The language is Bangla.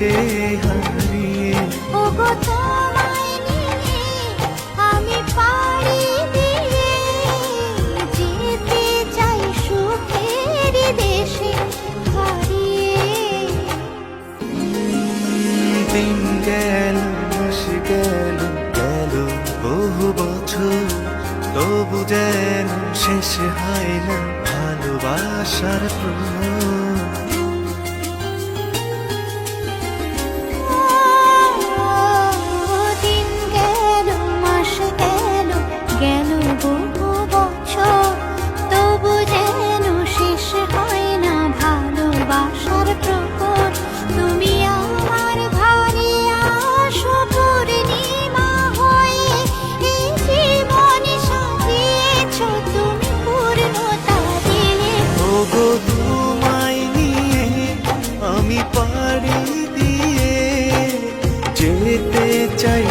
দেশে হারিয়ে। ওগো তোমায় নিয়ে আমি পাড়ি দিয়ে যেতে চাই সুখের দেশে হারিয়ে। দিন গেল মাস গেল গেল বহু বছর, তবু যেন শেষ হয় না ভালোবাসার প্রহর। দিন গেল মাস গেল গেল বহু বছর, তবু যেন শেষ হয় না ভালোবাসার প্রহর। তুমি আমার ঘরে আসো পূর্ণিমা হয়ে, এই জীবন সাজিয়েছ তুমি পূর্ণতা দিলে। ওগো তোমায় নিয়ে আমি পাড়ি দিয়ে যেতে চাই